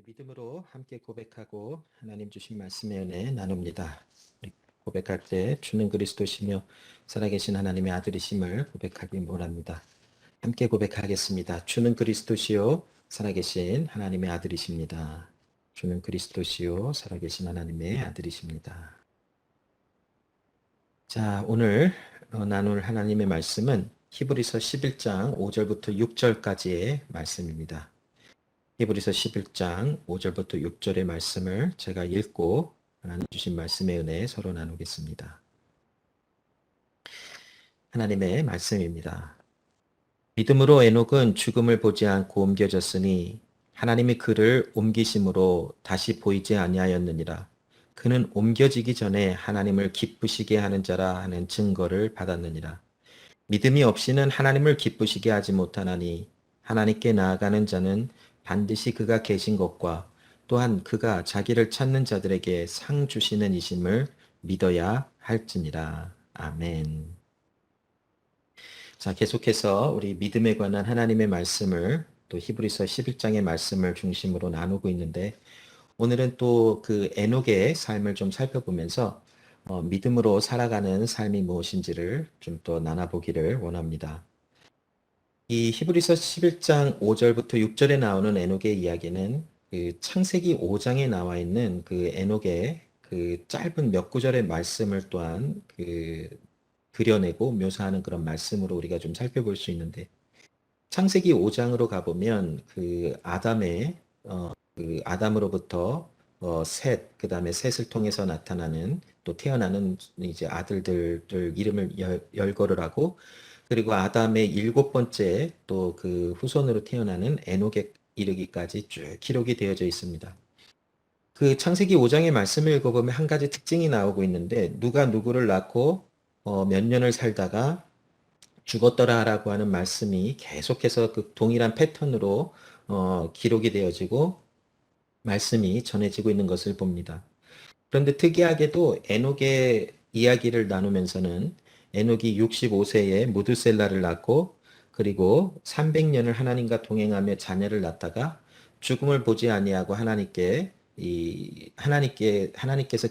믿음으로 함께 고백하고 하나님 주신 말씀의 은혜 나눕니다. 고백할 때 주는 그리스도시며 살아계신 하나님의 아들이심을 고백하기 원합니다. 함께 고백하겠습니다. 주는 그리스도시요 살아계신 하나님의 아들이십니다. 주는 그리스도시요 살아계신 하나님의 아들이십니다. 자, 오늘 나눌 하나님의 말씀은 히브리서 11장 5절부터 6절까지의 말씀입니다. 히브리서 11장 5절부터 6절의 말씀을 제가 읽고 하나님 주신 말씀의 은혜 서로 나누겠습니다. 하나님의 말씀입니다. 믿음으로 에녹은 죽음을 보지 않고 옮겨졌으니 하나님이 그를 옮기심으로 다시 보이지 아니하였느니라. 그는 옮겨지기 전에 하나님을 기쁘시게 하는 자라 하는 증거를 받았느니라. 믿음이 없이는 하나님을 기쁘시게 하지 못하나니 하나님께 나아가는 자는 반드시 그가 계신 것과 또한 그가 자기를 찾는 자들에게 상 주시는 이심을 믿어야 할지니라. 아멘. 자, 계속해서 우리 믿음에 관한 하나님의 말씀을 또 히브리서 11장의 말씀을 중심으로 나누고 있는데 오늘은 또 그 에녹의 삶을 좀 살펴보면서 믿음으로 살아가는 삶이 무엇인지를 좀 또 나눠보기를 원합니다. 이 히브리서 11장 5절부터 6절에 나오는 에녹의 이야기는 그 창세기 5장에 나와 있는 그 에녹의 그 짧은 몇 구절의 말씀을 또한 그려내고 묘사하는 그런 말씀으로 우리가 좀 살펴볼 수 있는데 창세기 5장으로 가보면 그 아담으로부터 셋, 그 다음에 셋을 통해서 나타나는 또 태어나는 이제 아들들을 이름을 열거를 하고 그리고 아담의 7번째 또 그 후손으로 태어나는 에녹에 이르기까지 쭉 기록이 되어져 있습니다. 그 창세기 5장의 말씀을 읽어보면 한 가지 특징이 나오고 있는데 누가 누구를 낳고 몇 년을 살다가 죽었더라라고 하는 말씀이 계속해서 그 동일한 패턴으로 기록이 되어지고 말씀이 전해지고 있는 것을 봅니다. 그런데 특이하게도 에녹의 이야기를 나누면서는 에녹이 65세에 무드셀라를 낳고 그리고 300년을 하나님과 동행하며 자녀를 낳다가 죽음을 보지 아니하고 하나님께서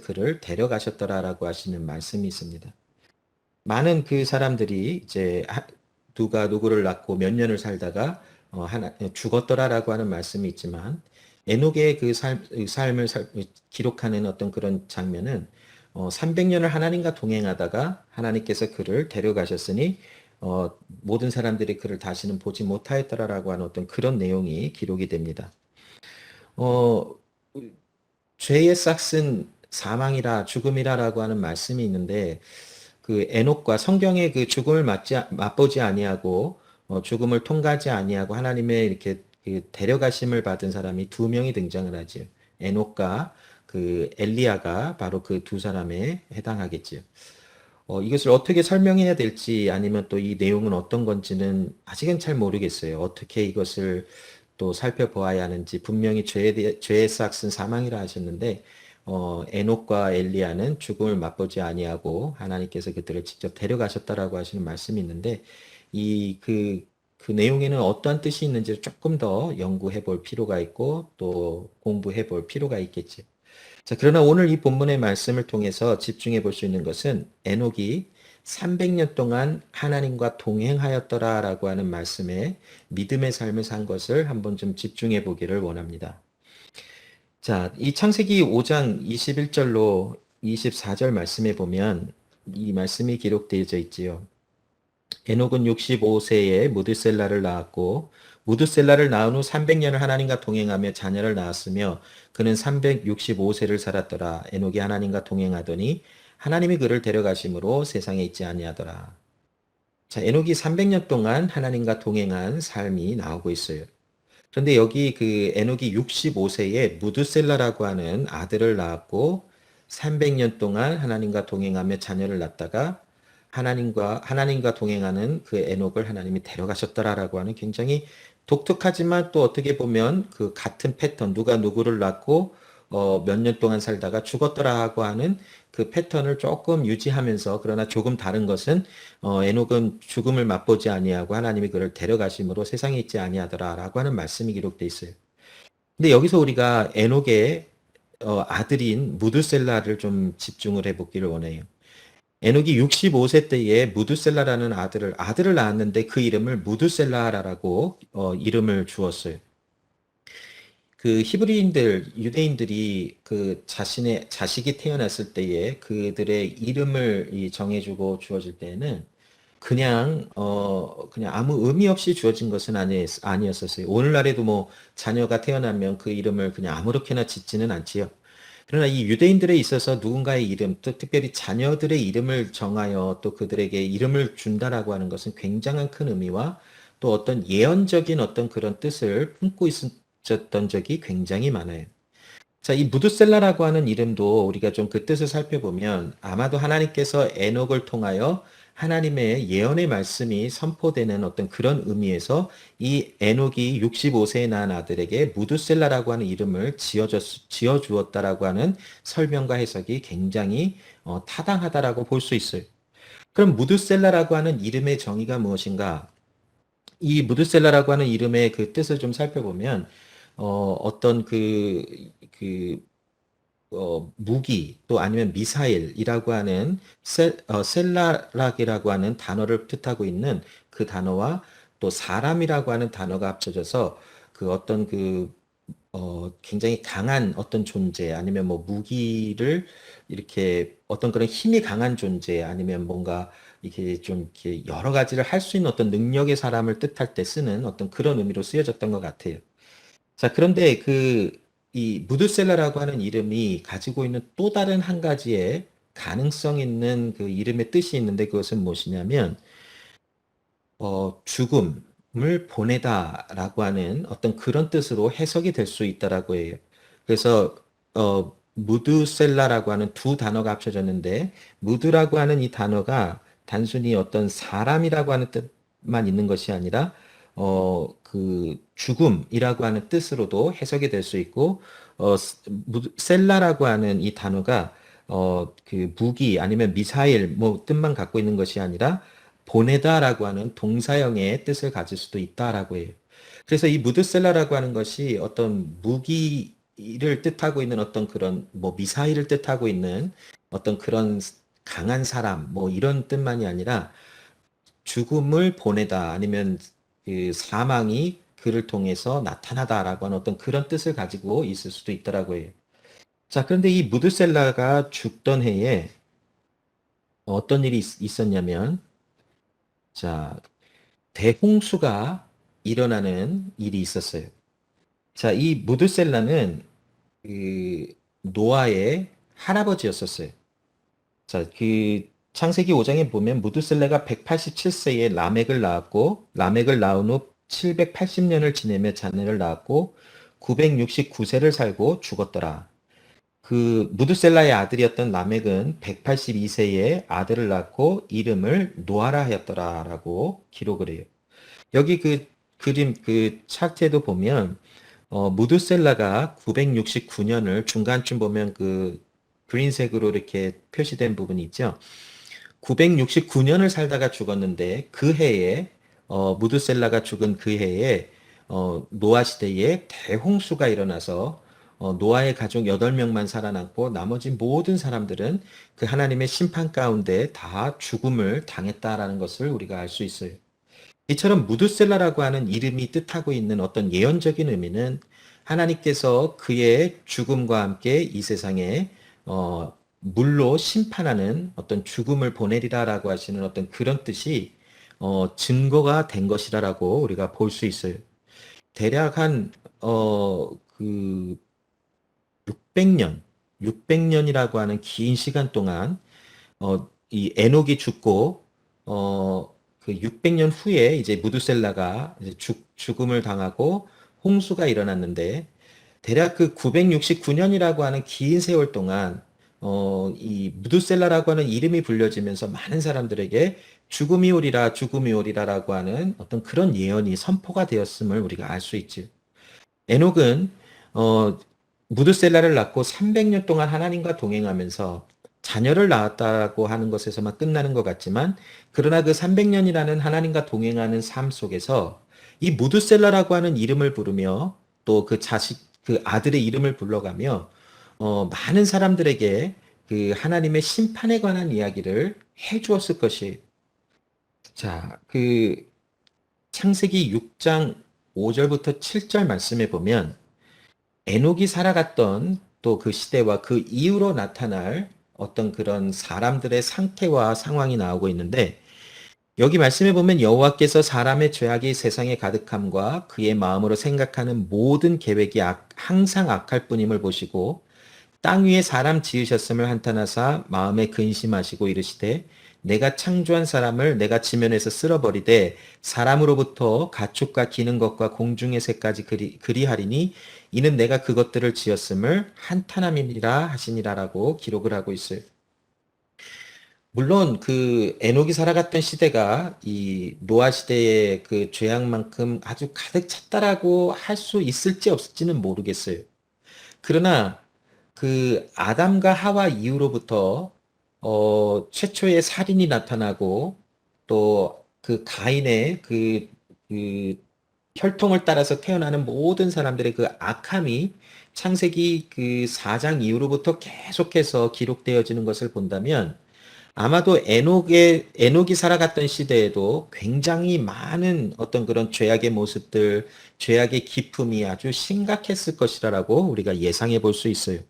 그를 데려가셨더라라고 하시는 말씀이 있습니다. 많은 그 사람들이 이제 누가 누구를 낳고 몇 년을 살다가 죽었더라라고 하는 말씀이 있지만 에녹의 그 삶을 기록하는 어떤 그런 장면은 300년을 하나님과 동행하다가 하나님께서 그를 데려가셨으니 모든 사람들이 그를 다시는 보지 못하였더라라고 하는 어떤 그런 내용이 기록이 됩니다. 죄의 싹은 사망이라 죽음이라라고 하는 말씀이 있는데 그 에녹과 성경의 그 죽음을 맛보지 아니하고 죽음을 통과하지 아니하고 하나님의 이렇게 그 데려가심을 받은 사람이 두 명이 등장을 하지요. 에녹과 그 엘리야가 바로 그 두 사람에 해당하겠지요. 이것을 어떻게 설명해야 될지 아니면 또 이 내용은 어떤 건지는 아직은 잘 모르겠어요. 어떻게 이것을 또 살펴보아야 하는지 분명히 죄의 싹은 사망이라 하셨는데 에녹과 엘리야는 죽음을 맛보지 아니하고 하나님께서 그들을 직접 데려가셨다라고 하시는 말씀이 있는데 그 내용에는 어떠한 뜻이 있는지를 조금 더 연구해 볼 필요가 있고 또 공부해 볼 필요가 있겠지. 자, 그러나 오늘 이 본문의 말씀을 통해서 집중해 볼 수 있는 것은 에녹이 300년 동안 하나님과 동행하였더라라고 하는 말씀에 믿음의 삶을 산 것을 한번 좀 집중해 보기를 원합니다. 자, 이 창세기 5장 21절로 24절 말씀에 보면 이 말씀이 기록되어져 있지요. 에녹은 65세에 무드셀라를 낳았고 무드셀라를 낳은 후 300년을 하나님과 동행하며 자녀를 낳았으며 그는 365세를 살았더라. 에녹이 하나님과 동행하더니 하나님이 그를 데려가심으로 세상에 있지 아니하더라. 자, 에녹이 300년 동안 하나님과 동행한 삶이 나오고 있어요. 그런데 여기 그 에녹이 65세에 무드셀라라고 하는 아들을 낳았고 300년 동안 하나님과 동행하며 자녀를 낳다가 하나님과 동행하는 그 에녹을 하나님이 데려가셨더라라고 하는 굉장히 독특하지만 또 어떻게 보면 그 같은 패턴 누가 누구를 낳고 몇 년 동안 살다가 죽었더라고 하는 그 패턴을 조금 유지하면서 그러나 조금 다른 것은 에녹은 죽음을 맛보지 아니하고 하나님이 그를 데려가심으로 세상에 있지 아니하더라라고 하는 말씀이 기록되어 있어요. 근데 여기서 우리가 에녹의 아들인 무드셀라를 좀 집중을 해보기를 원해요. 에녹이 65세 때에 무드셀라라는 아들을 낳았는데 그 이름을 무드셀라라고 이름을 주었어요. 그 히브리인들, 유대인들이 그 자신의 자식이 태어났을 때에 그들의 이름을 정해주고 주어질 때에는 그냥 아무 의미 없이 주어진 것은 아니었었어요. 오늘날에도 뭐 자녀가 태어나면 그 이름을 그냥 아무렇게나 짓지는 않지요. 그러나 이 유대인들에 있어서 누군가의 이름, 또 특별히 자녀들의 이름을 정하여 또 그들에게 이름을 준다라고 하는 것은 굉장한 큰 의미와 또 어떤 예언적인 어떤 그런 뜻을 품고 있었던 적이 굉장히 많아요. 자, 이 무드셀라라고 하는 이름도 우리가 좀 그 뜻을 살펴보면 아마도 하나님께서 에녹을 통하여 하나님의 예언의 말씀이 선포되는 어떤 그런 의미에서 이 에녹이 65세에 낳은 아들에게 무드셀라라고 하는 이름을 지어 주었다라고 하는 설명과 해석이 굉장히 타당하다라고 볼 수 있어요. 그럼 무드셀라라고 하는 이름의 정의가 무엇인가? 이 무드셀라라고 하는 이름의 그 뜻을 좀 살펴보면 어떤 그 무기 또 아니면 미사일이라고 하는 셀라락이라고 하는 단어를 뜻하고 있는 그 단어와 또 사람이라고 하는 단어가 합쳐져서 그 어떤 굉장히 강한 어떤 존재 아니면 뭐 무기를 이렇게 어떤 그런 힘이 강한 존재 아니면 뭔가 이렇게 좀 이렇게 여러 가지를 할 수 있는 어떤 능력의 사람을 뜻할 때 쓰는 어떤 그런 의미로 쓰여졌던 것 같아요. 자, 그런데 이 무드셀라라고 하는 이름이 가지고 있는 또 다른 한 가지의 가능성 있는 그 이름의 뜻이 있는데 그것은 무엇이냐면, 죽음을 보내다라고 하는 어떤 그런 뜻으로 해석이 될 수 있다라고 해요. 그래서, 무드셀라라고 하는 두 단어가 합쳐졌는데, 무드라고 하는 이 단어가 단순히 어떤 사람이라고 하는 뜻만 있는 것이 아니라, 죽음이라고 하는 뜻으로도 해석이 될 수 있고, 셀라라고 하는 이 단어가, 무기 아니면 미사일 뭐 뜻만 갖고 있는 것이 아니라, 보내다라고 하는 동사형의 뜻을 가질 수도 있다라고 해요. 그래서 이 무드셀라라고 하는 것이 어떤 무기를 뜻하고 있는 어떤 그런 뭐 미사일을 뜻하고 있는 어떤 그런 강한 사람 뭐 이런 뜻만이 아니라 죽음을 보내다 아니면 그 사망이 그를 통해서 나타나다라고 하는 어떤 그런 뜻을 가지고 있을 수도 있더라고 해요. 자, 그런데 이 무드셀라가 죽던 해에 어떤 일이 있었냐면 자, 대홍수가 일어나는 일이 있었어요. 자, 이 무드셀라는 그 노아의 할아버지였었어요. 자, 그 창세기 5장에 보면 무드셀라가 187세에 라멕을 낳았고 라멕을 낳은 후 780년을 지내며 자녀를 낳았고 969세를 살고 죽었더라. 그 무드셀라의 아들이었던 라멕은 182세에 아들을 낳고 이름을 노아라 하였더라라고 기록을 해요. 여기 그 그림 그 차트에도 보면 무드셀라가 969년을 중간쯤 보면 그 그린색으로 이렇게 표시된 부분이 있죠. 969년을 살다가 죽었는데 그 해에 무드셀라가 죽은 그 해에 노아 시대에 대홍수가 일어나서 노아의 가족 8명만 살아남고 나머지 모든 사람들은 그 하나님의 심판 가운데 다 죽음을 당했다라는 것을 우리가 알 수 있어요. 이처럼 무드셀라라고 하는 이름이 뜻하고 있는 어떤 예언적인 의미는 하나님께서 그의 죽음과 함께 이 세상에 물로 심판하는 어떤 죽음을 보내리라라고 하시는 어떤 그런 뜻이 증거가 된 것이라라고 우리가 볼 수 있어요. 대략 그 600년, 600년이라고 하는 긴 시간 동안 이 에녹이 죽고 그 600년 후에 이제 무드셀라가 이제 죽음을 당하고 홍수가 일어났는데 대략 그 969년이라고 하는 긴 세월 동안 이 무드셀라라고 하는 이름이 불려지면서 많은 사람들에게 죽음이 오리라라고 하는 어떤 그런 예언이 선포가 되었음을 우리가 알 수 있지. 에녹은 어, 무드셀라를 낳고 300년 동안 하나님과 동행하면서 자녀를 낳았다고 하는 것에서만 끝나는 것 같지만 그러나 그 300년이라는 하나님과 동행하는 삶 속에서 이 무드셀라라고 하는 이름을 부르며 또 그 그 아들의 이름을 불러가며 많은 사람들에게 그 하나님의 심판에 관한 이야기를 해 주었을 것이. 자, 그 창세기 6장 5절부터 7절 말씀에 보면 에녹이 살아갔던 또 그 시대와 그 이후로 나타날 어떤 그런 사람들의 상태와 상황이 나오고 있는데, 여기 말씀해 보면 여호와께서 사람의 죄악이 세상에 가득함과 그의 마음으로 생각하는 모든 계획이 항상 악할 뿐임을 보시고 땅 위에 사람 지으셨음을 한탄하사 마음에 근심하시고 이르시되 내가 창조한 사람을 내가 지면에서 쓸어버리되 사람으로부터 가축과 기는 것과 공중의 새까지 그리하리니 이는 내가 그것들을 지었음을 한탄함이니라 하시니라라고 기록을 하고 있어요. 물론 그 에녹이 살아갔던 시대가 이 노아 시대의 그 죄악만큼 아주 가득 찼다라고 할 수 있을지 없을지는 모르겠어요. 그러나 그 아담과 하와 이후로부터 최초의 살인이 나타나고 또 그 가인의 그 혈통을 따라서 태어나는 모든 사람들의 그 악함이 창세기 그 4장 이후로부터 계속해서 기록되어지는 것을 본다면 아마도 에녹이 살아갔던 시대에도 굉장히 많은 어떤 그런 죄악의 모습들, 죄악의 기품이 아주 심각했을 것이라고 우리가 예상해 볼 수 있어요.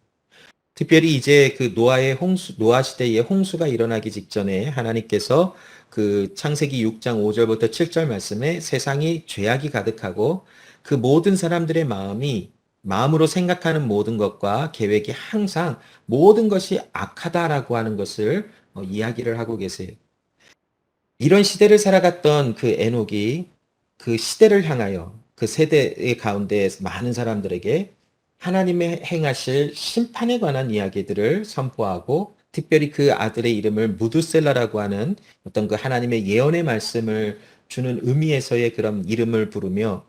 특별히 이제 그 노아 시대의 홍수가 일어나기 직전에 하나님께서 그 창세기 6장 5절부터 7절 말씀에 세상이 죄악이 가득하고 그 모든 사람들의 마음으로 생각하는 모든 것과 계획이 항상 모든 것이 악하다라고 하는 것을 이야기를 하고 계세요. 이런 시대를 살아갔던 그 에녹이 그 시대를 향하여 그 세대의 가운데 많은 사람들에게 하나님의 행하실 심판에 관한 이야기들을 선포하고 특별히 그 아들의 이름을 무드셀라라고 하는 어떤 그 하나님의 예언의 말씀을 주는 의미에서의 그런 이름을 부르며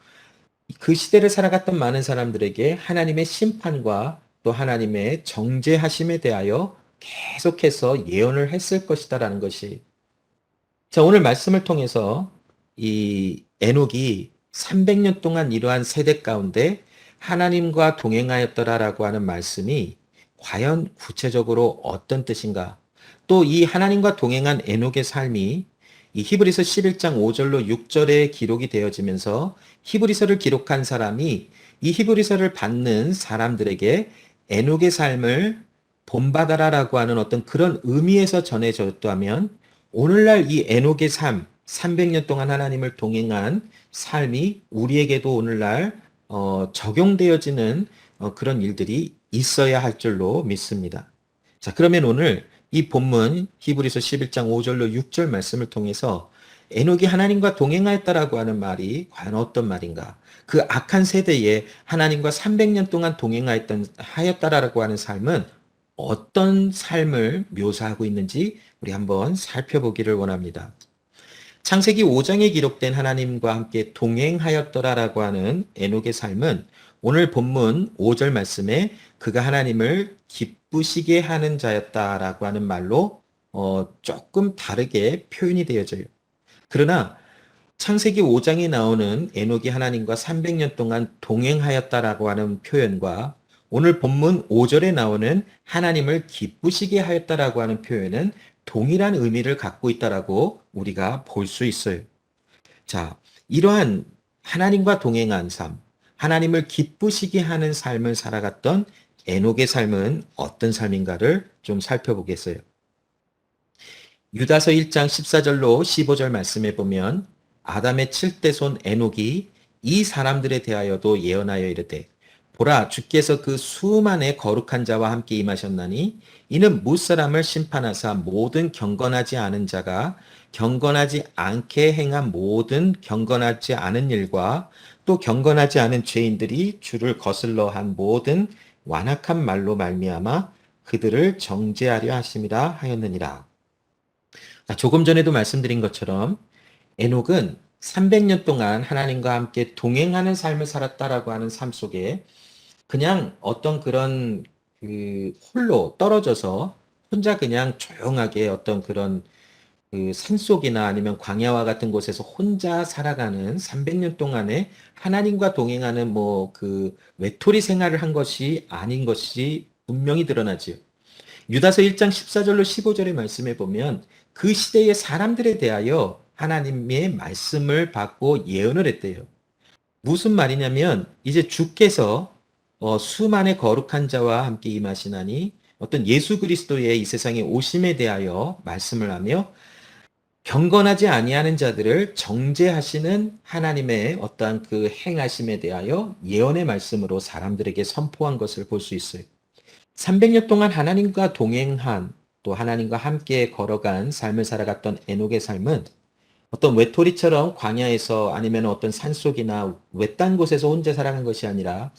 그 시대를 살아갔던 많은 사람들에게 하나님의 심판과 또 하나님의 정죄하심에 대하여 계속해서 예언을 했을 것이다라는 것이. 자, 오늘 말씀을 통해서 이 에녹이 300년 동안 이러한 세대 가운데 하나님과 동행하였더라라고 하는 말씀이 과연 구체적으로 어떤 뜻인가? 또 이 하나님과 동행한 에녹의 삶이 이 히브리서 11장 5절로 6절에 기록이 되어지면서 히브리서를 기록한 사람이 이 히브리서를 받는 사람들에게 에녹의 삶을 본받아라라고 하는 어떤 그런 의미에서 전해졌다면 오늘날 이 에녹의 삶, 300년 동안 하나님을 동행한 삶이 우리에게도 오늘날 적용되어지는 그런 일들이 있어야 할 줄로 믿습니다. 자, 그러면 오늘 이 본문 히브리서 11장 5절로 6절 말씀을 통해서 에녹이 하나님과 동행하였다라고 하는 말이 과연 어떤 말인가? 그 악한 세대에 하나님과 300년 동안 하였다라고 하는 삶은 어떤 삶을 묘사하고 있는지 우리 한번 살펴보기를 원합니다. 창세기 5장에 기록된 하나님과 함께 동행하였더라라고 하는 에녹의 삶은 오늘 본문 5절 말씀에 그가 하나님을 기쁘시게 하는 자였다라고 하는 말로 조금 다르게 표현이 되어져요. 그러나 창세기 5장에 나오는 에녹이 하나님과 300년 동안 동행하였다라고 하는 표현과 오늘 본문 5절에 나오는 하나님을 기쁘시게 하였다라고 하는 표현은 동일한 의미를 갖고 있다라고 우리가 볼 수 있어요. 자, 이러한 하나님과 동행한 삶, 하나님을 기쁘시게 하는 삶을 살아갔던 에녹의 삶은 어떤 삶인가를 좀 살펴보겠어요. 유다서 1장 14절로 15절 말씀에 보면 아담의 7대 손 에녹이 이 사람들에 대하여도 예언하여 이르되 보라 주께서 그 수만의 거룩한 자와 함께 임하셨나니 이는 무사람을 심판하사 모든 경건하지 않은 자가 경건하지 않게 행한 모든 경건하지 않은 일과 또 경건하지 않은 죄인들이 주를 거슬러 한 모든 완악한 말로 말미암아 그들을 정죄하려 하심이라 하였느니라. 조금 전에도 말씀드린 것처럼 에녹은 300년 동안 하나님과 함께 동행하는 삶을 살았다라고 하는 삶 속에 그냥 어떤 그런 홀로 떨어져서 혼자 그냥 조용하게 어떤 그런 그 산속이나 아니면 광야와 같은 곳에서 혼자 살아가는 300년 동안에 하나님과 동행하는 뭐 그 외톨이 생활을 한 것이 아닌 것이 분명히 드러나지요. 유다서 1장 14절로 15절의 말씀에 보면 그 시대의 사람들에 대하여 하나님의 말씀을 받고 예언을 했대요. 무슨 말이냐면 이제 주께서 수만의 거룩한 자와 함께 임하시나니 어떤 예수 그리스도의 이 세상에 오심에 대하여 말씀을 하며 경건하지 아니하는 자들을 정죄하시는 하나님의 어떠한 그 행하심에 대하여 예언의 말씀으로 사람들에게 선포한 것을 볼 수 있어요. 300년 동안 하나님과 동행한 또 하나님과 함께 걸어간 삶을 살아갔던 에녹의 삶은 어떤 외톨이처럼 광야에서 아니면 어떤 산속이나 외딴 곳에서 혼자 살아간 것이 아니라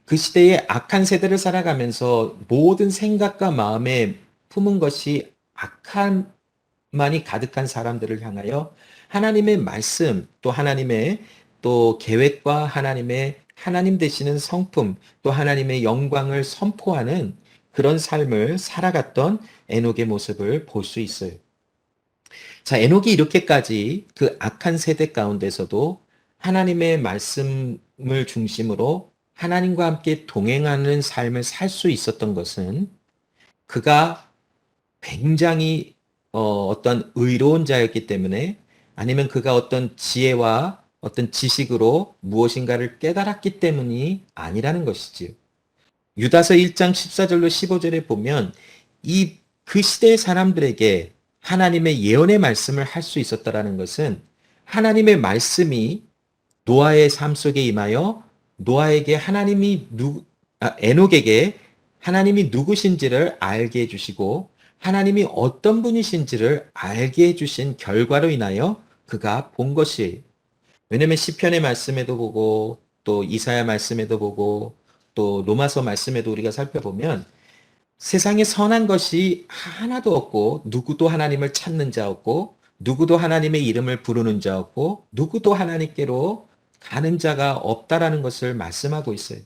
그 시대의 악한 세대를 살아가면서 모든 생각과 마음에 품은 것이 악한만이 가득한 사람들을 향하여 하나님의 말씀 또 하나님의 또 계획과 하나님의 하나님 되시는 성품 또 하나님의 영광을 선포하는 그런 삶을 살아갔던 에녹의 모습을 볼 수 있어요. 자, 에녹이 이렇게까지 그 악한 세대 가운데서도 하나님의 말씀을 중심으로 하나님과 함께 동행하는 삶을 살 수 있었던 것은 그가 굉장히 어떤 의로운 자였기 때문에 아니면 그가 어떤 지혜와 어떤 지식으로 무엇인가를 깨달았기 때문이 아니라는 것이지요. 유다서 1장 14절로 15절에 보면 그 시대의 사람들에게 하나님의 예언의 말씀을 할 수 있었다라는 것은 하나님의 말씀이 노아의 삶 속에 임하여 노아에게 에녹에게 하나님이 누구신지를 알게 해주시고 하나님이 어떤 분이신지를 알게 해주신 결과로 인하여 그가 본 것이에요. 왜냐하면 시편의 말씀에도 보고 또 이사야 말씀에도 보고 또 로마서 말씀에도 우리가 살펴보면 세상에 선한 것이 하나도 없고 누구도 하나님을 찾는 자 없고 누구도 하나님의 이름을 부르는 자 없고 누구도 하나님께로 가는 자가 없다라는 것을 말씀하고 있어요.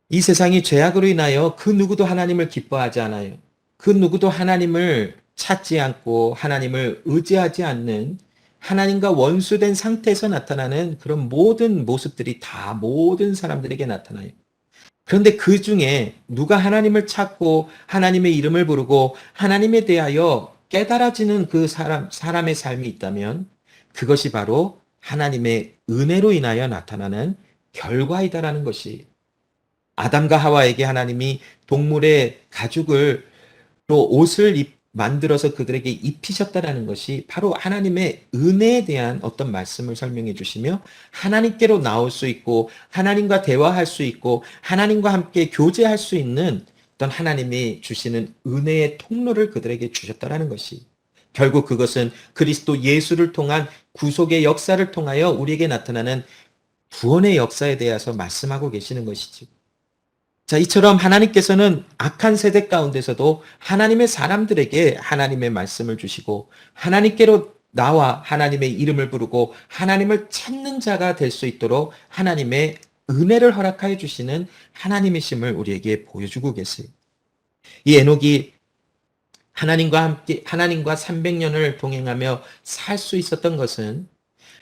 이 세상이 죄악으로 인하여 그 누구도 하나님을 기뻐하지 않아요. 그 누구도 하나님을 찾지 않고 하나님을 의지하지 않는 하나님과 원수된 상태에서 나타나는 그런 모든 모습들이 다 모든 사람들에게 나타나요. 그런데 그 중에 누가 하나님을 찾고 하나님의 이름을 부르고 하나님에 대하여 깨달아지는 그 사람의 삶이 있다면 그것이 바로 하나님의 은혜로 인하여 나타나는 결과이다라는 것이 아담과 하와에게 하나님이 동물의 가죽을 또 옷을 만들어서 그들에게 입히셨다라는 것이 바로 하나님의 은혜에 대한 어떤 말씀을 설명해 주시며 하나님께로 나올 수 있고 하나님과 대화할 수 있고 하나님과 함께 교제할 수 있는 어떤 하나님이 주시는 은혜의 통로를 그들에게 주셨다라는 것이 결국 그것은 그리스도 예수를 통한 구속의 역사를 통하여 우리에게 나타나는 구원의 역사에 대해서 말씀하고 계시는 것이지. 자, 이처럼 하나님께서는 악한 세대 가운데서도 하나님의 사람들에게 하나님의 말씀을 주시고 하나님께로 나와 하나님의 이름을 부르고 하나님을 찾는 자가 될 수 있도록 하나님의 은혜를 허락하여 주시는 하나님이심을 우리에게 보여주고 계세요. 이 에녹이 하나님과 300년을 동행하며 살 수 있었던 것은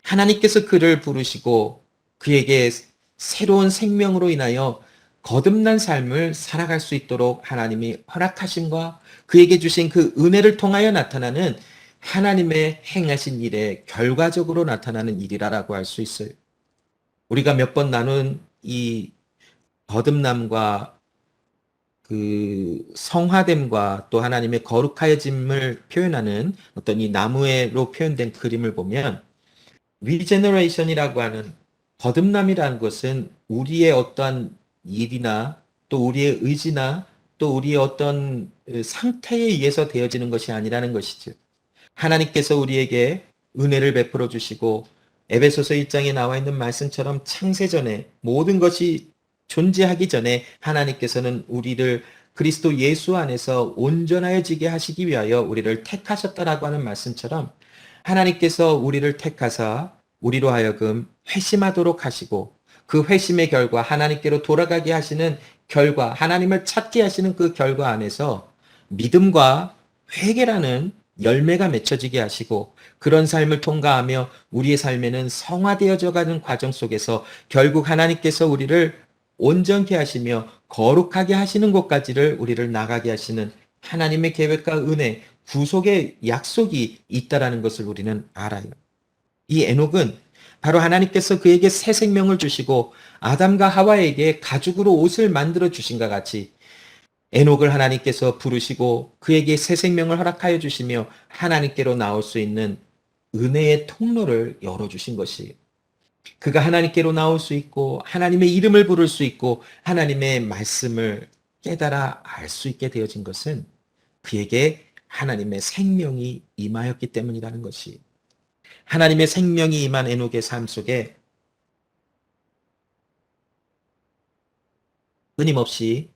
하나님께서 그를 부르시고 그에게 새로운 생명으로 인하여 거듭난 삶을 살아갈 수 있도록 하나님이 허락하심과 그에게 주신 그 은혜를 통하여 나타나는 하나님의 행하신 일의 결과적으로 나타나는 일이라고 할 수 있어요. 우리가 몇 번 나눈 이 거듭남과 그 성화됨과 또 하나님의 거룩하여짐을 표현하는 어떤 이 나무로 표현된 그림을 보면 리제너레이션이라고 하는 거듭남이라는 것은 우리의 어떠한 일이나 또 우리의 의지나 또 우리의 어떤 상태에 의해서 되어지는 것이 아니라는 것이죠. 하나님께서 우리에게 은혜를 베풀어 주시고 에베소서 1장에 나와 있는 말씀처럼 창세전에 모든 것이 존재하기 전에 하나님께서는 우리를 그리스도 예수 안에서 온전하여지게 하시기 위하여 우리를 택하셨다라고 하는 말씀처럼 하나님께서 우리를 택하사 우리로 하여금 회심하도록 하시고 그 회심의 결과 하나님께로 돌아가게 하시는 결과 하나님을 찾게 하시는 그 결과 안에서 믿음과 회개라는 열매가 맺혀지게 하시고 그런 삶을 통과하며 우리의 삶에는 성화되어져 가는 과정 속에서 결국 하나님께서 우리를 온전케 하시며 거룩하게 하시는 곳까지를 우리를 나가게 하시는 하나님의 계획과 은혜, 구속의 약속이 있다라는 것을 우리는 알아요. 이 에녹은 바로 하나님께서 그에게 새 생명을 주시고 아담과 하와에게 가죽으로 옷을 만들어 주신 것 같이 에녹을 하나님께서 부르시고 그에게 새 생명을 허락하여 주시며 하나님께로 나올 수 있는 은혜의 통로를 열어주신 것이 그가 하나님께로 나올 수 있고 하나님의 이름을 부를 수 있고 하나님의 말씀을 깨달아 알 수 있게 되어진 것은 그에게 하나님의 생명이 임하였기 때문이라는 것이 하나님의 생명이 임한 에녹의 삶 속에 끊임없이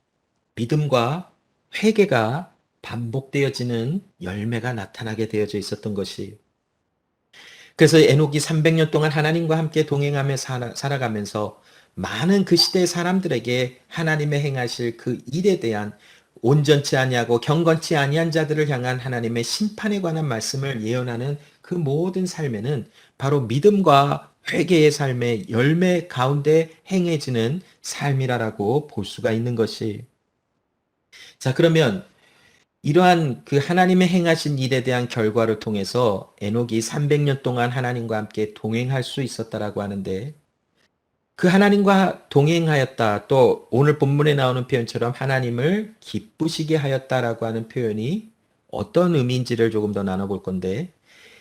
믿음과 회개가 반복되어지는 열매가 나타나게 되어져 있었던 것이 그래서 에녹이 300년 동안 하나님과 함께 동행하며 살아가면서 많은 그 시대의 사람들에게 하나님의 행하실 그 일에 대한 온전치 아니하고 경건치 아니한 자들을 향한 하나님의 심판에 관한 말씀을 예언하는 그 모든 삶에는 바로 믿음과 회개의 삶의 열매 가운데 행해지는 삶이라고 볼 수가 있는 것이 자 그러면 이러한 그 하나님의 행하신 일에 대한 결과를 통해서 에녹이 300년 동안 하나님과 함께 동행할 수 있었다라고 하는데 그 하나님과 동행하였다. 또 오늘 본문에 나오는 표현처럼 하나님을 기쁘시게 하였다라고 하는 표현이 어떤 의미인지를 조금 더 나눠볼 건데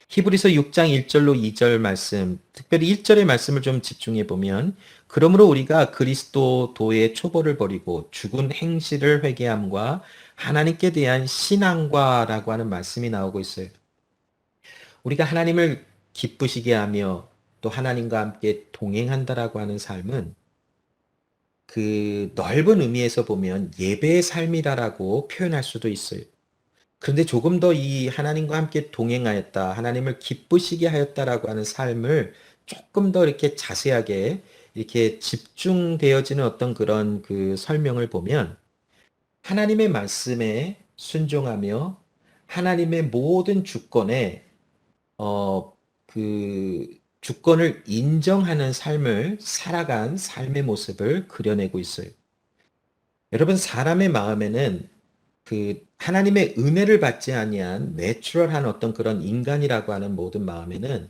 히브리서 6장 1절로 2절 말씀, 특별히 1절의 말씀을 좀 집중해 보면 그러므로 우리가 그리스도도의 초보를 버리고 죽은 행실을 회개함과 하나님께 대한 신앙과라고 하는 말씀이 나오고 있어요. 우리가 하나님을 기쁘시게 하며 또 하나님과 함께 동행한다라고 하는 삶은 그 넓은 의미에서 보면 예배의 삶이라고 표현할 수도 있어요. 그런데 조금 더 이 하나님과 함께 동행하였다, 하나님을 기쁘시게 하였다라고 하는 삶을 조금 더 이렇게 자세하게 이렇게 집중되어지는 어떤 그런 그 설명을 보면 하나님의 말씀에 순종하며 하나님의 모든 주권에 그 주권을 인정하는 삶을 살아간 삶의 모습을 그려내고 있어요. 여러분 사람의 마음에는 그 하나님의 은혜를 받지 아니한 내추럴한 어떤 그런 인간이라고 하는 모든 마음에는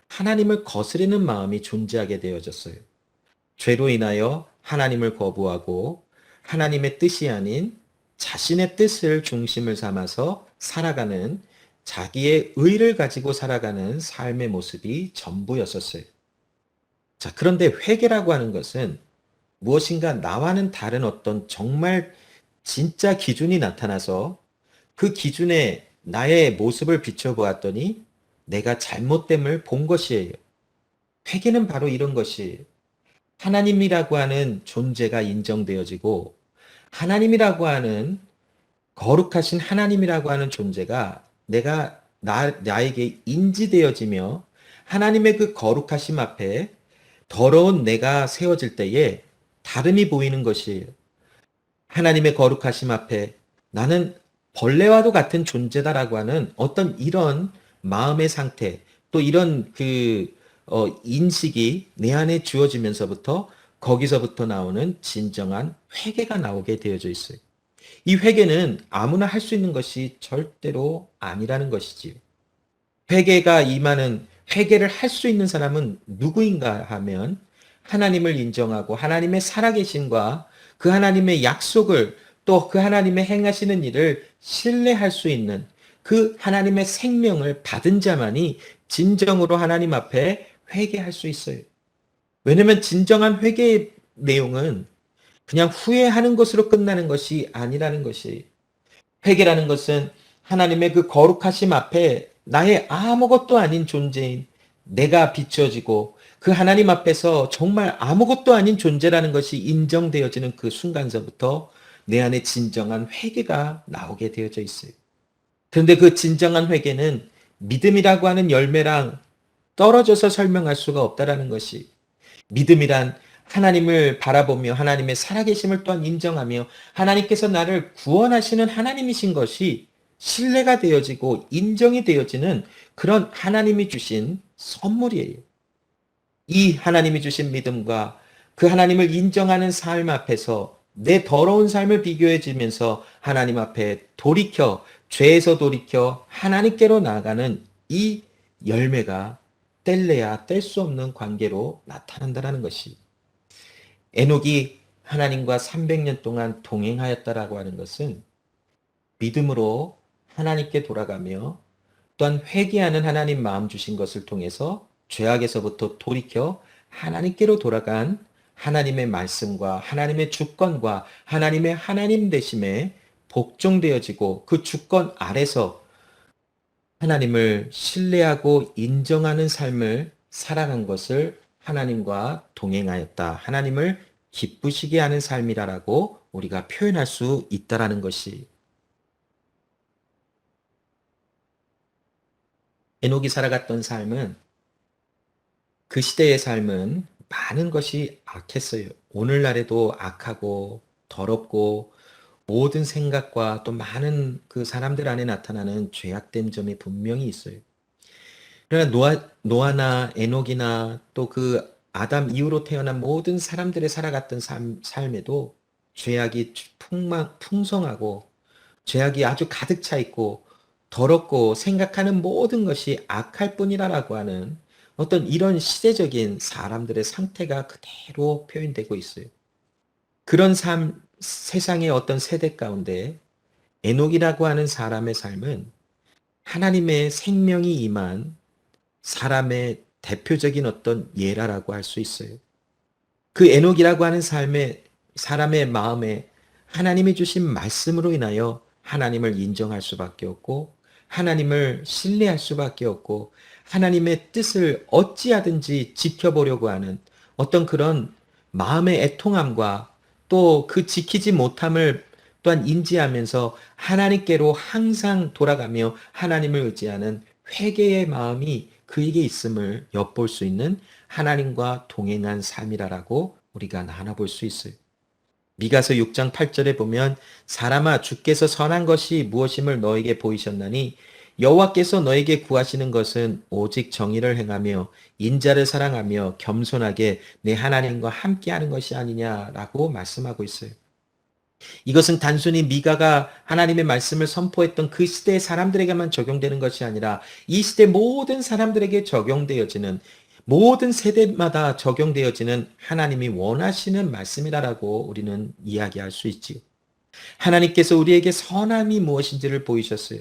하나님을 거스르는 마음이 존재하게 되어졌어요. 죄로 인하여 하나님을 거부하고 하나님의 뜻이 아닌 자신의 뜻을 중심을 삼아서 살아가는 자기의 의를 가지고 살아가는 삶의 모습이 전부였었어요. 자, 그런데 회개라고 하는 것은 무엇인가 나와는 다른 어떤 정말 진짜 기준이 나타나서 그 기준에 나의 모습을 비춰보았더니 내가 잘못됨을 본 것이에요. 회개는 바로 이런 것이 하나님이라고 하는 존재가 인정되어지고 하나님이라고 하는 거룩하신 하나님이라고 하는 존재가 나에게 인지되어지며 하나님의 그 거룩하심 앞에 더러운 내가 세워질 때에 다름이 보이는 것이에요. 하나님의 거룩하심 앞에 나는 벌레와도 같은 존재다라고 하는 어떤 이런 마음의 상태, 또 이런 인식이 내 안에 주어지면서부터 거기서부터 나오는 진정한 회개가 나오게 되어져 있어요. 이 회개는 아무나 할 수 있는 것이 절대로 아니라는 것이지요. 회개가 임하는 회개를 할 수 있는 사람은 누구인가 하면 하나님을 인정하고 하나님의 살아계심과 그 하나님의 약속을 또 그 하나님의 행하시는 일을 신뢰할 수 있는 그 하나님의 생명을 받은 자만이 진정으로 하나님 앞에 회개할 수 있어요. 왜냐하면 진정한 회개의 내용은 그냥 후회하는 것으로 끝나는 것이 아니라는 것이 회개라는 것은 하나님의 그 거룩하심 앞에 나의 아무것도 아닌 존재인 내가 비춰지고 그 하나님 앞에서 정말 아무것도 아닌 존재라는 것이 인정되어지는 그 순간서부터 내 안에 진정한 회개가 나오게 되어져 있어요. 그런데 그 진정한 회개는 믿음이라고 하는 열매랑 떨어져서 설명할 수가 없다라는 것이 믿음이란 하나님을 바라보며 하나님의 살아계심을 또한 인정하며 하나님께서 나를 구원하시는 하나님이신 것이 신뢰가 되어지고 인정이 되어지는 그런 하나님이 주신 선물이에요. 이 하나님이 주신 믿음과 그 하나님을 인정하는 삶 앞에서 내 더러운 삶을 비교해 주면서 하나님 앞에 돌이켜 죄에서 돌이켜 하나님께로 나아가는 이 열매가 뗄래야 뗄 수 없는 관계로 나타난다는 것이, 에녹이 하나님과 300년 동안 동행하였다라고 하는 것은 믿음으로 하나님께 돌아가며 또한 회개하는 하나님 마음 주신 것을 통해서 죄악에서부터 돌이켜 하나님께로 돌아간 하나님의 말씀과 하나님의 주권과 하나님의 하나님 되심에 복종되어지고 그 주권 아래서 하나님을 신뢰하고 인정하는 삶을 살아간 것을 하나님과 동행하였다, 하나님을 기쁘시게 하는 삶이라고 우리가 표현할 수 있다라는 것이, 에녹이 살아갔던 삶은, 그 시대의 삶은 많은 것이 악했어요. 오늘날에도 악하고 더럽고 모든 생각과 또 많은 그 사람들 안에 나타나는 죄악된 점이 분명히 있어요. 그러나 노아나 에녹이나 또 그 아담 이후로 태어난 모든 사람들의 살아갔던 삶에도 죄악이 풍성하고 죄악이 아주 가득 차 있고 더럽고 생각하는 모든 것이 악할 뿐이라고 하는 어떤 이런 시대적인 사람들의 상태가 그대로 표현되고 있어요. 그런 세상의 어떤 세대 가운데 에녹이라고 하는 사람의 삶은 하나님의 생명이 임한 사람의 대표적인 어떤 예라라고 할 수 있어요. 그 에녹이라고 하는 사람의 마음에 하나님이 주신 말씀으로 인하여 하나님을 인정할 수밖에 없고 하나님을 신뢰할 수밖에 없고 하나님의 뜻을 어찌하든지 지켜보려고 하는 어떤 그런 마음의 애통함과 또 그 지키지 못함을 또한 인지하면서 하나님께로 항상 돌아가며 하나님을 의지하는 회개의 마음이 그에게 있음을 엿볼 수 있는 하나님과 동행한 삶이라고 우리가 나눠볼 수 있어요. 미가서 6장 8절에 보면 사람아 주께서 선한 것이 무엇임을 너에게 보이셨나니 여호와께서 너에게 구하시는 것은 오직 정의를 행하며 인자를 사랑하며 겸손하게 내 하나님과 함께하는 것이 아니냐라고 말씀하고 있어요. 이것은 단순히 미가가 하나님의 말씀을 선포했던 그 시대의 사람들에게만 적용되는 것이 아니라 이 시대 모든 사람들에게 적용되어지는, 모든 세대마다 적용되어지는 하나님이 원하시는 말씀이라고 우리는 이야기할 수 있지요. 하나님께서 우리에게 선함이 무엇인지를 보이셨어요.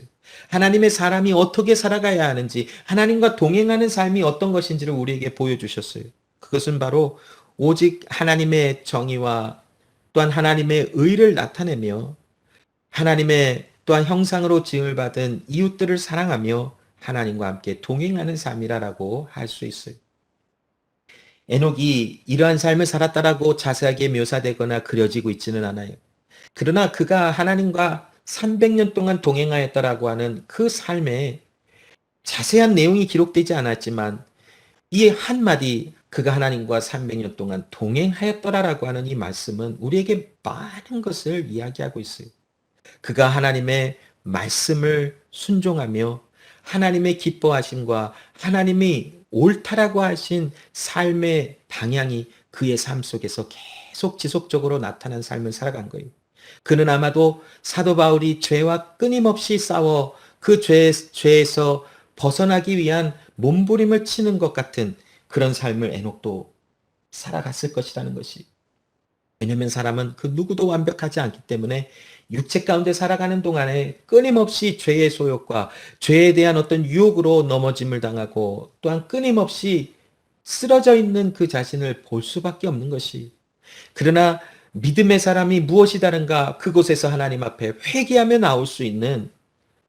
하나님의 사람이 어떻게 살아가야 하는지, 하나님과 동행하는 삶이 어떤 것인지를 우리에게 보여주셨어요. 그것은 바로 오직 하나님의 정의와 또한 하나님의 의를 나타내며 하나님의 또한 형상으로 지음을 받은 이웃들을 사랑하며 하나님과 함께 동행하는 삶이라고 할 수 있어요. 에녹이 이러한 삶을 살았다라고 자세하게 묘사되거나 그려지고 있지는 않아요. 그러나 그가 하나님과 300년 동안 동행하였다라고 하는 그 삶에 자세한 내용이 기록되지 않았지만 이 한마디, 그가 하나님과 300년 동안 동행하였더라라고 하는 이 말씀은 우리에게 많은 것을 이야기하고 있어요. 그가 하나님의 말씀을 순종하며 하나님의 기뻐하심과 하나님이 옳다라고 하신 삶의 방향이 그의 삶 속에서 계속 지속적으로 나타난 삶을 살아간 거예요. 그는 아마도 사도 바울이 죄와 끊임없이 싸워 그 죄에서 벗어나기 위한 몸부림을 치는 것 같은 그런 삶을 에녹도 살아갔을 것이라는 것이. 왜냐하면 사람은 그 누구도 완벽하지 않기 때문에 육체 가운데 살아가는 동안에 끊임없이 죄의 소욕과 죄에 대한 어떤 유혹으로 넘어짐을 당하고 또한 끊임없이 쓰러져 있는 그 자신을 볼 수밖에 없는 것이. 그러나 믿음의 사람이 무엇이 다른가? 그곳에서 하나님 앞에 회개하며 나올 수 있는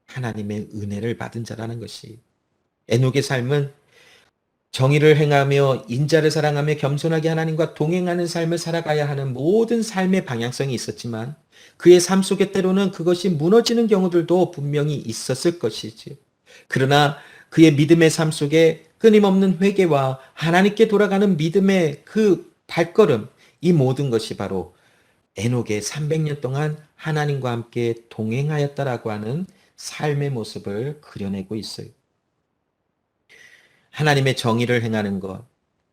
하나님의 은혜를 받은 자라는 것이. 에녹의 삶은 정의를 행하며 인자를 사랑하며 겸손하게 하나님과 동행하는 삶을 살아가야 하는 모든 삶의 방향성이 있었지만 그의 삶 속에 때로는 그것이 무너지는 경우들도 분명히 있었을 것이지. 그러나 그의 믿음의 삶 속에 끊임없는 회개와 하나님께 돌아가는 믿음의 그 발걸음, 이 모든 것이 바로 에녹의 300년 동안 하나님과 함께 동행하였다라고 하는 삶의 모습을 그려내고 있어요. 하나님의 정의를 행하는 것,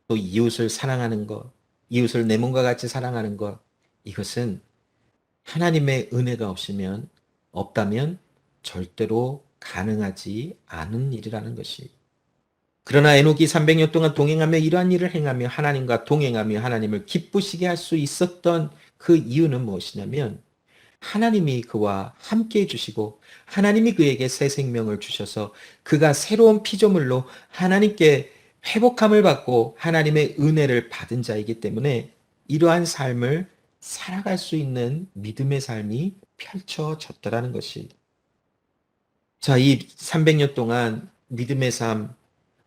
또 이웃을 사랑하는 것, 이웃을 내 몸과 같이 사랑하는 것, 이것은 하나님의 은혜가 없다면 절대로 가능하지 않은 일이라는 것이. 그러나 에녹이 300년 동안 동행하며 이러한 일을 행하며 하나님과 동행하며 하나님을 기쁘시게 할 수 있었던 그 이유는 무엇이냐면 하나님이 그와 함께 해주시고 하나님이 그에게 새 생명을 주셔서 그가 새로운 피조물로 하나님께 회복함을 받고 하나님의 은혜를 받은 자이기 때문에 이러한 삶을 살아갈 수 있는 믿음의 삶이 펼쳐졌더라는 것이. 자, 이 300년 동안 믿음의 삶,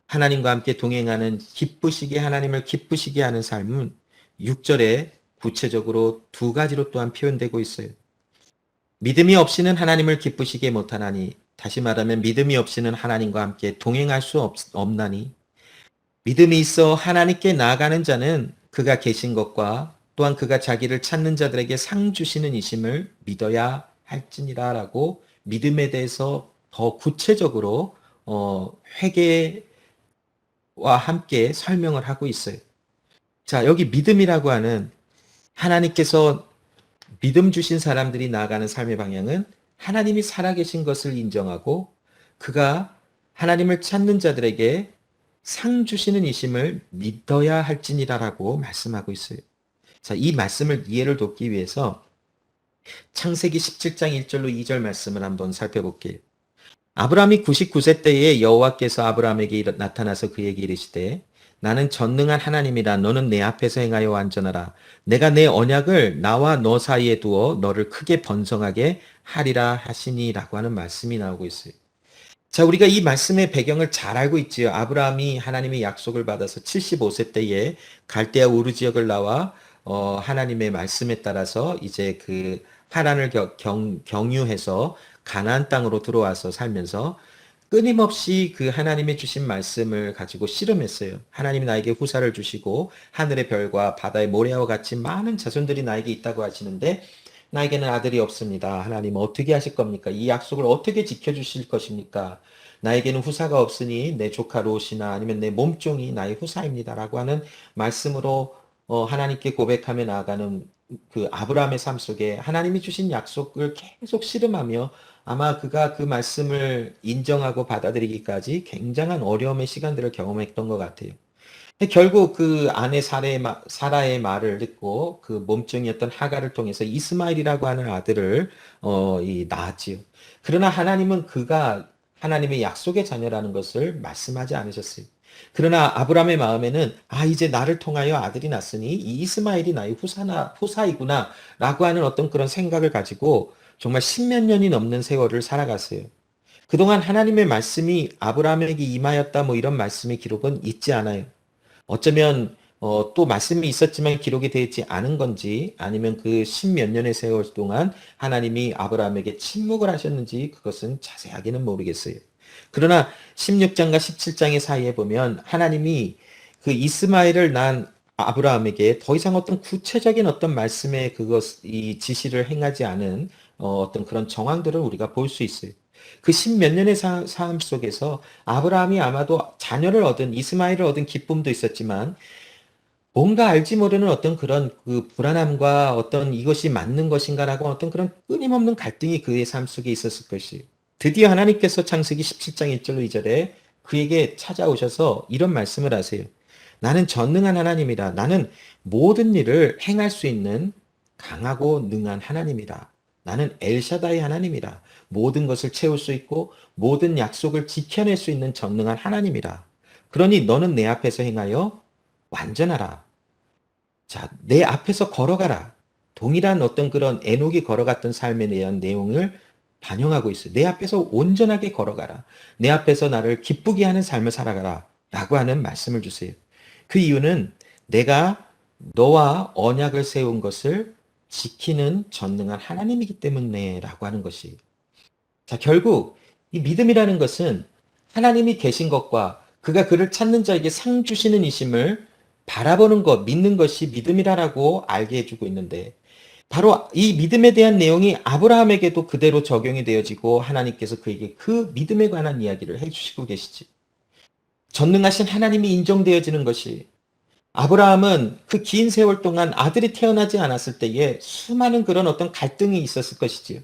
하나님과 함께 동행하는 하나님을 기쁘시게 하는 삶은 6절에 구체적으로 두 가지로 또한 표현되고 있어요. 믿음이 없이는 하나님을 기쁘시게 못하나니, 다시 말하면 믿음이 없이는 하나님과 함께 동행할 수 없나니, 믿음이 있어 하나님께 나아가는 자는 그가 계신 것과 또한 그가 자기를 찾는 자들에게 상 주시는 이심을 믿어야 할지니라 라고 믿음에 대해서 더 구체적으로 회개와 함께 설명을 하고 있어요. 자, 여기 믿음이라고 하는 하나님께서 믿음 주신 사람들이 나아가는 삶의 방향은 하나님이 살아계신 것을 인정하고 그가 하나님을 찾는 자들에게 상 주시는 이심을 믿어야 할지니라라고 말씀하고 있어요. 자, 이 말씀을 이해를 돕기 위해서 창세기 17장 1절로 2절 말씀을 한번 살펴볼게요. 아브라함이 99세 때에 여호와께서 아브라함에게 나타나서 그에게 이르시되 나는 전능한 하나님이라 너는 내 앞에서 행하여 완전하라. 내가 내 언약을 나와 너 사이에 두어 너를 크게 번성하게 하리라 하시니라고 하는 말씀이 나오고 있어요. 자, 우리가 이 말씀의 배경을 잘 알고 있지요. 아브라함이 하나님의 약속을 받아서 75세 때에 갈대아 우르 지역을 나와 하나님의 말씀에 따라서 이제 그 하란을 경유해서 가나안 땅으로 들어와서 살면서 끊임없이 그 하나님의 주신 말씀을 가지고 씨름했어요. 하나님이 나에게 후사를 주시고 하늘의 별과 바다의 모래와 같이 많은 자손들이 나에게 있다고 하시는데 나에게는 아들이 없습니다. 하나님 어떻게 하실 겁니까? 이 약속을 어떻게 지켜주실 것입니까? 나에게는 후사가 없으니 내 조카 롯이나 아니면 내 몸종이 나의 후사입니다라고 하는 말씀으로 하나님께 고백하며 나아가는 그 아브라함의 삶 속에 하나님이 주신 약속을 계속 씨름하며 아마 그가 그 말씀을 인정하고 받아들이기까지 굉장한 어려움의 시간들을 경험했던 것 같아요. 결국 그 아내 사라의 말을 듣고 그 몸종이었던 하갈을 통해서 이스마엘이라고 하는 아들을 낳았지요. 그러나 하나님은 그가 하나님의 약속의 자녀라는 것을 말씀하지 않으셨어요. 그러나 아브라함의 마음에는 이제 나를 통하여 아들이 났으니 이 이스마엘이 나의 후사이구나라고 하는 어떤 그런 생각을 가지고 정말 십몇 년이 넘는 세월을 살아갔어요. 그동안 하나님의 말씀이 아브라함에게 임하였다 뭐 이런 말씀의 기록은 있지 않아요. 어쩌면 또 말씀이 있었지만 기록이 되어 있지 않은 건지 아니면 그 십몇 년의 세월 동안 하나님이 아브라함에게 침묵을 하셨는지 그것은 자세하게는 모르겠어요. 그러나 16장과 17장의 사이에 보면 하나님이 그 이스마엘을 낳은 아브라함에게 더 이상 어떤 구체적인 어떤 말씀의 이 지시를 행하지 않은 어떤 그런 정황들을 우리가 볼 수 있어요. 그 십몇 년의 삶 속에서 아브라함이 아마도 자녀를 얻은 이스마엘을 얻은 기쁨도 있었지만 뭔가 알지 모르는 어떤 그런 그 불안함과 어떤 이것이 맞는 것인가라고 어떤 그런 끊임없는 갈등이 그의 삶 속에 있었을 것이. 드디어 하나님께서 창세기 17장 1절로 2절에 그에게 찾아오셔서 이런 말씀을 하세요. 나는 전능한 하나님이라. 나는 모든 일을 행할 수 있는 강하고 능한 하나님이라. 나는 엘샤다이 하나님이라. 모든 것을 채울 수 있고 모든 약속을 지켜낼 수 있는 전능한 하나님이라. 그러니 너는 내 앞에서 행하여 완전하라. 자, 내 앞에서 걸어가라. 동일한 어떤 그런 에녹이 걸어갔던 삶에 대한 내용을 반영하고 있어요. 내 앞에서 온전하게 걸어가라. 내 앞에서 나를 기쁘게 하는 삶을 살아가라. 라고 하는 말씀을 주세요. 그 이유는 내가 너와 언약을 세운 것을 지키는 전능한 하나님이기 때문에 라고 하는 것이. 자, 결국 이 믿음이라는 것은 하나님이 계신 것과 그가 그를 찾는 자에게 상 주시는 이심을 바라보는 것, 믿는 것이 믿음이라고 알게 해주고 있는데 바로 이 믿음에 대한 내용이 아브라함에게도 그대로 적용이 되어지고 하나님께서 그에게 그 믿음에 관한 이야기를 해주시고 계시지. 전능하신 하나님이 인정되어지는 것이 아브라함은 그 긴 세월 동안 아들이 태어나지 않았을 때에 수많은 그런 어떤 갈등이 있었을 것이지요.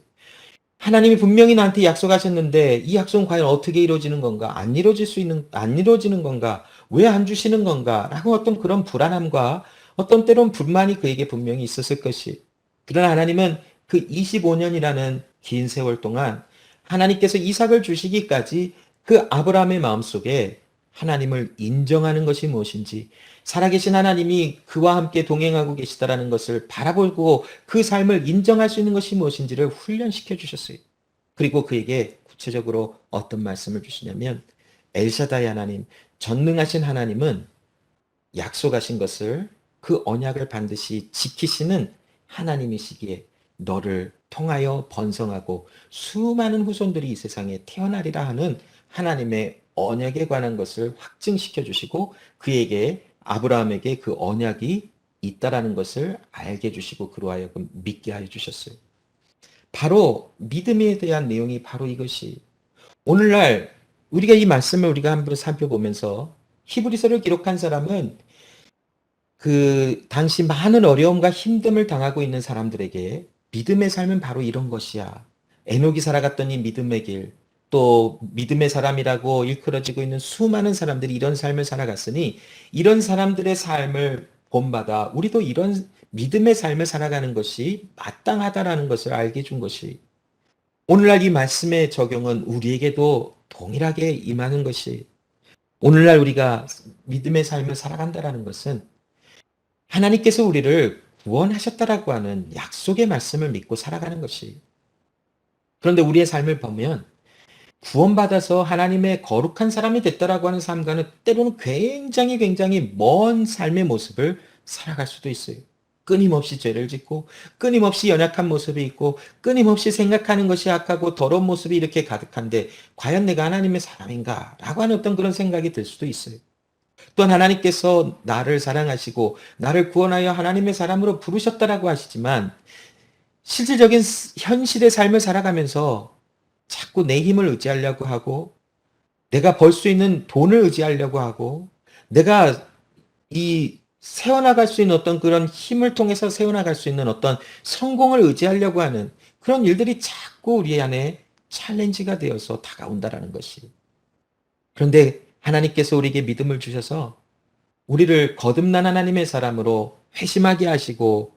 하나님이 분명히 나한테 약속하셨는데 이 약속은 과연 어떻게 이루어지는 건가? 안 이루어지는 건가? 왜 안 주시는 건가? 라고 어떤 그런 불안함과 어떤 때론 불만이 그에게 분명히 있었을 것이. 그러나 하나님은 그 25년이라는 긴 세월 동안 하나님께서 이삭을 주시기까지 그 아브라함의 마음속에 하나님을 인정하는 것이 무엇인지, 살아계신 하나님이 그와 함께 동행하고 계시다라는 것을 바라보고 그 삶을 인정할 수 있는 것이 무엇인지를 훈련시켜 주셨어요. 그리고 그에게 구체적으로 어떤 말씀을 주시냐면, 엘샤다이 하나님, 전능하신 하나님은 약속하신 것을, 그 언약을 반드시 지키시는 하나님이시기에 너를 통하여 번성하고 수많은 후손들이 이 세상에 태어나리라 하는 하나님의 언약에 관한 것을 확증시켜 주시고, 그에게 아브라함에게 그 언약이 있다라는 것을 알게 해주시고 그로 하여금 믿게 해 주셨어요. 바로 믿음에 대한 내용이 바로 이것이, 오늘날 우리가 이 말씀을 우리가 한번 살펴보면서, 히브리서를 기록한 사람은 그 당시 많은 어려움과 힘듦을 당하고 있는 사람들에게 믿음의 삶은 바로 이런 것이야. 에녹이 살아갔던 이 믿음의 길, 또 믿음의 사람이라고 일컬어지고 있는 수많은 사람들이 이런 삶을 살아갔으니 이런 사람들의 삶을 본받아 우리도 이런 믿음의 삶을 살아가는 것이 마땅하다라는 것을 알게 해준 것이, 오늘날 이 말씀의 적용은 우리에게도 동일하게 임하는 것이, 오늘날 우리가 믿음의 삶을 살아간다라는 것은 하나님께서 우리를 구원하셨다라고 하는 약속의 말씀을 믿고 살아가는 것이. 그런데 우리의 삶을 보면 구원받아서 하나님의 거룩한 사람이 됐다라고 하는 삶과는 때로는 굉장히 먼 삶의 모습을 살아갈 수도 있어요. 끊임없이 죄를 짓고 끊임없이 연약한 모습이 있고 끊임없이 생각하는 것이 악하고 더러운 모습이 이렇게 가득한데, 과연 내가 하나님의 사람인가? 라고 하는 어떤 그런 생각이 들 수도 있어요. 또한 하나님께서 나를 사랑하시고 나를 구원하여 하나님의 사람으로 부르셨다라고 하시지만, 실질적인 현실의 삶을 살아가면서 자꾸 내 힘을 의지하려고 하고, 내가 벌 수 있는 돈을 의지하려고 하고, 내가 이 세워나갈 수 있는 어떤 그런 힘을 통해서 세워나갈 수 있는 어떤 성공을 의지하려고 하는 그런 일들이 자꾸 우리 안에 챌린지가 되어서 다가온다라는 것이. 그런데 하나님께서 우리에게 믿음을 주셔서 우리를 거듭난 하나님의 사람으로 회심하게 하시고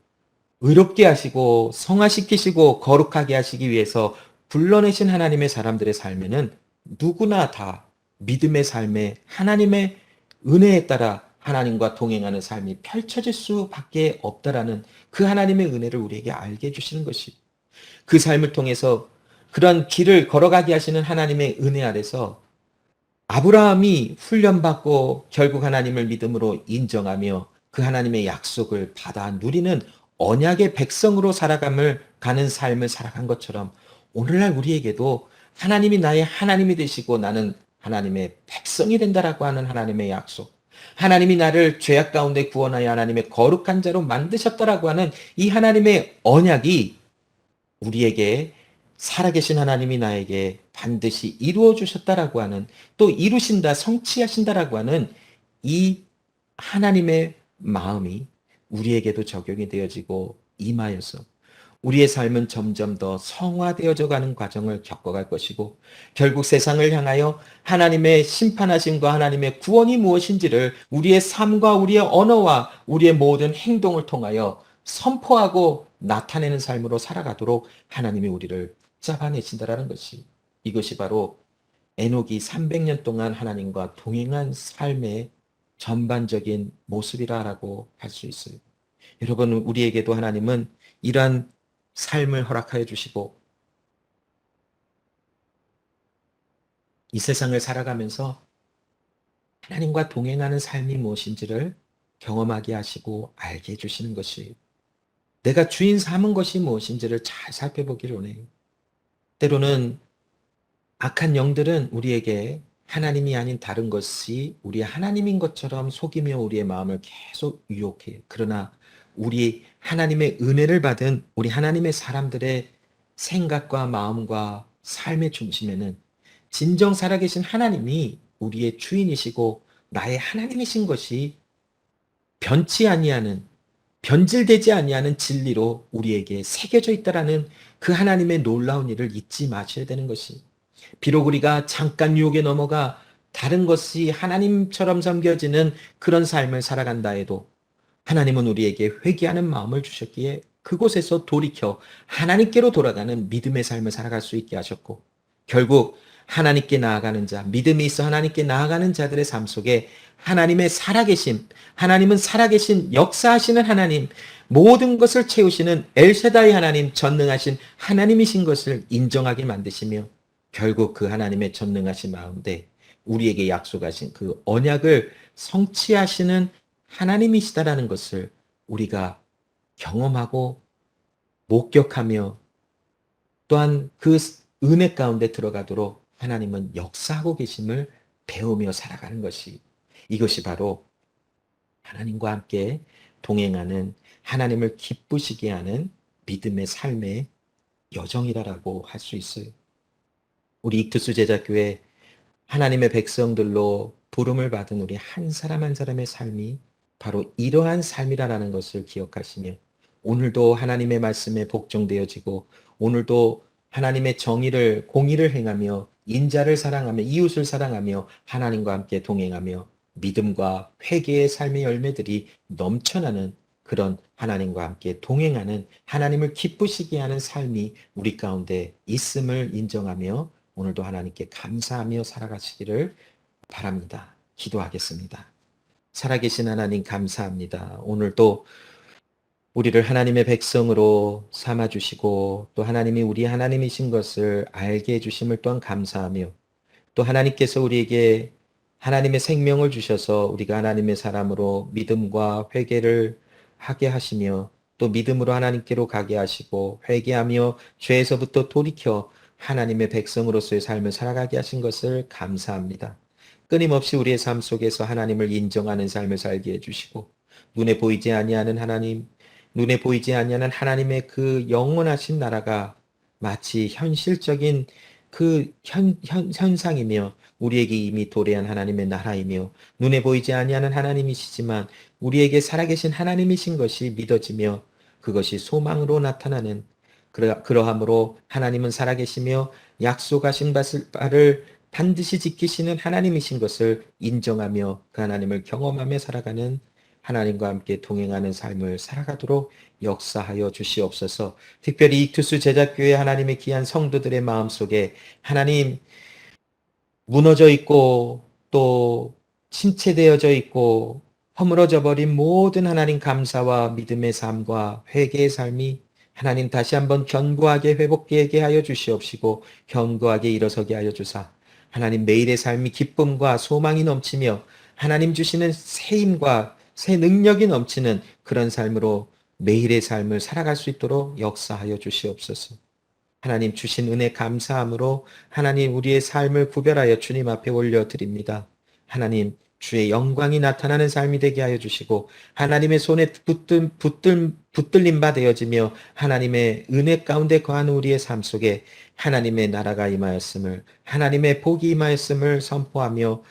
의롭게 하시고 성화시키시고 거룩하게 하시기 위해서 불러내신 하나님의 사람들의 삶에는 누구나 다 믿음의 삶에 하나님의 은혜에 따라 하나님과 동행하는 삶이 펼쳐질 수밖에 없다라는 그 하나님의 은혜를 우리에게 알게 해주시는 것이, 그 삶을 통해서 그런 길을 걸어가게 하시는 하나님의 은혜 아래서 아브라함이 훈련받고 결국 하나님을 믿음으로 인정하며 그 하나님의 약속을 받아 누리는 언약의 백성으로 살아감을 가는 삶을 살아간 것처럼, 오늘날 우리에게도 하나님이 나의 하나님이 되시고 나는 하나님의 백성이 된다라고 하는 하나님의 약속, 하나님이 나를 죄악 가운데 구원하여 하나님의 거룩한 자로 만드셨다라고 하는 이 하나님의 언약이 우리에게, 살아계신 하나님이 나에게 반드시 이루어 주셨다라고 하는, 또 이루신다, 성취하신다라고 하는 이 하나님의 마음이 우리에게도 적용이 되어지고 임하여서 우리의 삶은 점점 더 성화되어져 가는 과정을 겪어갈 것이고, 결국 세상을 향하여 하나님의 심판하심과 하나님의 구원이 무엇인지를 우리의 삶과 우리의 언어와 우리의 모든 행동을 통하여 선포하고 나타내는 삶으로 살아가도록 하나님이 우리를 잡아내신다라는 것이, 이것이 바로 에녹이 300년 동안 하나님과 동행한 삶의 전반적인 모습이라고 할 수 있어요. 여러분, 우리에게도 하나님은 이러한 삶을 허락하여 주시고 이 세상을 살아가면서 하나님과 동행하는 삶이 무엇인지를 경험하게 하시고 알게 해주시는 것이, 내가 주인 삼은 것이 무엇인지를 잘 살펴보기를 원해요. 때로는 악한 영들은 우리에게 하나님이 아닌 다른 것이 우리의 하나님인 것처럼 속이며 우리의 마음을 계속 유혹해요. 그러나 우리 하나님의 은혜를 받은 우리 하나님의 사람들의 생각과 마음과 삶의 중심에는 진정 살아계신 하나님이 우리의 주인이시고 나의 하나님이신 것이 변치 아니하는, 변질되지 아니하는 진리로 우리에게 새겨져 있다라는 그 하나님의 놀라운 일을 잊지 마셔야 되는 것이, 비록 우리가 잠깐 유혹에 넘어가 다른 것이 하나님처럼 섬겨지는 그런 삶을 살아간다 해도 하나님은 우리에게 회개하는 마음을 주셨기에 그곳에서 돌이켜 하나님께로 돌아가는 믿음의 삶을 살아갈 수 있게 하셨고, 결국 하나님께 나아가는 자, 믿음이 있어 하나님께 나아가는 자들의 삶 속에 하나님의 살아계심, 하나님은 살아계신 역사하시는 하나님, 모든 것을 채우시는 엘샤다이 하나님, 전능하신 하나님이신 것을 인정하게 만드시며, 결국 그 하나님의 전능하신 마음대 우리에게 약속하신 그 언약을 성취하시는 하나님이시다라는 것을 우리가 경험하고 목격하며, 또한 그 은혜 가운데 들어가도록 하나님은 역사하고 계심을 배우며 살아가는 것이, 이것이 바로 하나님과 함께 동행하는, 하나님을 기쁘시게 하는 믿음의 삶의 여정이라고 할 수 있어요. 우리 익투스 제자교회 하나님의 백성들로 부름을 받은 우리 한 사람 한 사람의 삶이 바로 이러한 삶이라는 것을 기억하시며, 오늘도 하나님의 말씀에 복종되어지고, 오늘도 하나님의 정의를, 공의를 행하며, 인자를 사랑하며, 이웃을 사랑하며, 하나님과 함께 동행하며, 믿음과 회개의 삶의 열매들이 넘쳐나는 그런 하나님과 함께 동행하는, 하나님을 기쁘시게 하는 삶이 우리 가운데 있음을 인정하며, 오늘도 하나님께 감사하며 살아가시기를 바랍니다. 기도하겠습니다. 살아계신 하나님 감사합니다. 오늘도 우리를 하나님의 백성으로 삼아주시고, 또 하나님이 우리 하나님이신 것을 알게 해주심을 또한 감사하며, 또 하나님께서 우리에게 하나님의 생명을 주셔서 우리가 하나님의 사람으로 믿음과 회개를 하게 하시며, 또 믿음으로 하나님께로 가게 하시고, 회개하며 죄에서부터 돌이켜 하나님의 백성으로서의 삶을 살아가게 하신 것을 감사합니다. 끊임없이 우리의 삶 속에서 하나님을 인정하는 삶을 살게 해주시고, 눈에 보이지 아니하는 하나님, 눈에 보이지 아니하는 하나님의 그 영원하신 나라가 마치 현실적인 그 현상이며, 우리에게 이미 도래한 하나님의 나라이며, 눈에 보이지 아니하는 하나님이시지만 우리에게 살아계신 하나님이신 것이 믿어지며, 그것이 소망으로 나타나는, 그러함으로 하나님은 살아계시며 약속하신 바를 반드시 지키시는 하나님이신 것을 인정하며 그 하나님을 경험하며 살아가는, 하나님과 함께 동행하는 삶을 살아가도록 역사하여 주시옵소서. 특별히 이투스 제자교회 하나님의 귀한 성도들의 마음속에 하나님, 무너져 있고 또 침체되어져 있고 허물어져 버린 모든 하나님 감사와 믿음의 삶과 회개의 삶이 하나님 다시 한번 견고하게 회복되게 하여 주시옵시고, 견고하게 일어서게 하여 주사 하나님 매일의 삶이 기쁨과 소망이 넘치며 하나님 주시는 새 힘과 새 능력이 넘치는 그런 삶으로 매일의 삶을 살아갈 수 있도록 역사하여 주시옵소서. 하나님 주신 은혜 감사함으로 하나님 우리의 삶을 구별하여 주님 앞에 올려드립니다. 하나님 주의 영광이 나타나는 삶이 되게 하여 주시고, 하나님의 손에 붙들림 바 되어지며 하나님의 은혜 가운데 거하는 우리의 삶 속에 하나님의 나라가 임하였음을, 하나님의 복이 임하였음을 선포하며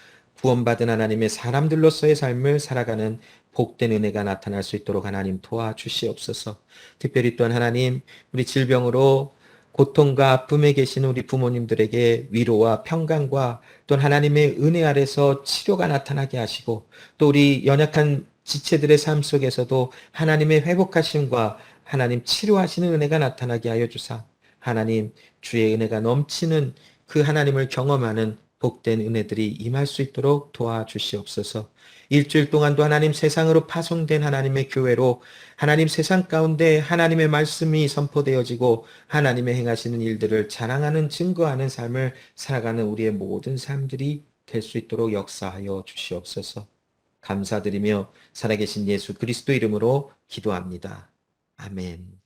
구원받은 하나님의 사람들로서의 삶을 살아가는 복된 은혜가 나타날 수 있도록 하나님 도와주시옵소서. 특별히 또한 하나님 우리 질병으로 고통과 아픔에 계시는 우리 부모님들에게 위로와 평강과 또 하나님의 은혜 아래서 치료가 나타나게 하시고, 또 우리 연약한 지체들의 삶 속에서도 하나님의 회복하심과 하나님 치료하시는 은혜가 나타나게 하여 주사 하나님 주의 은혜가 넘치는 그 하나님을 경험하는 복된 은혜들이 임할 수 있도록 도와주시옵소서. 일주일 동안도 하나님 세상으로 파송된 하나님의 교회로 하나님 세상 가운데 하나님의 말씀이 선포되어지고 하나님의 행하시는 일들을 자랑하는 증거하는 삶을 살아가는 우리의 모든 삶들이 될 수 있도록 역사하여 주시옵소서. 감사드리며 살아계신 예수 그리스도 이름으로 기도합니다. 아멘.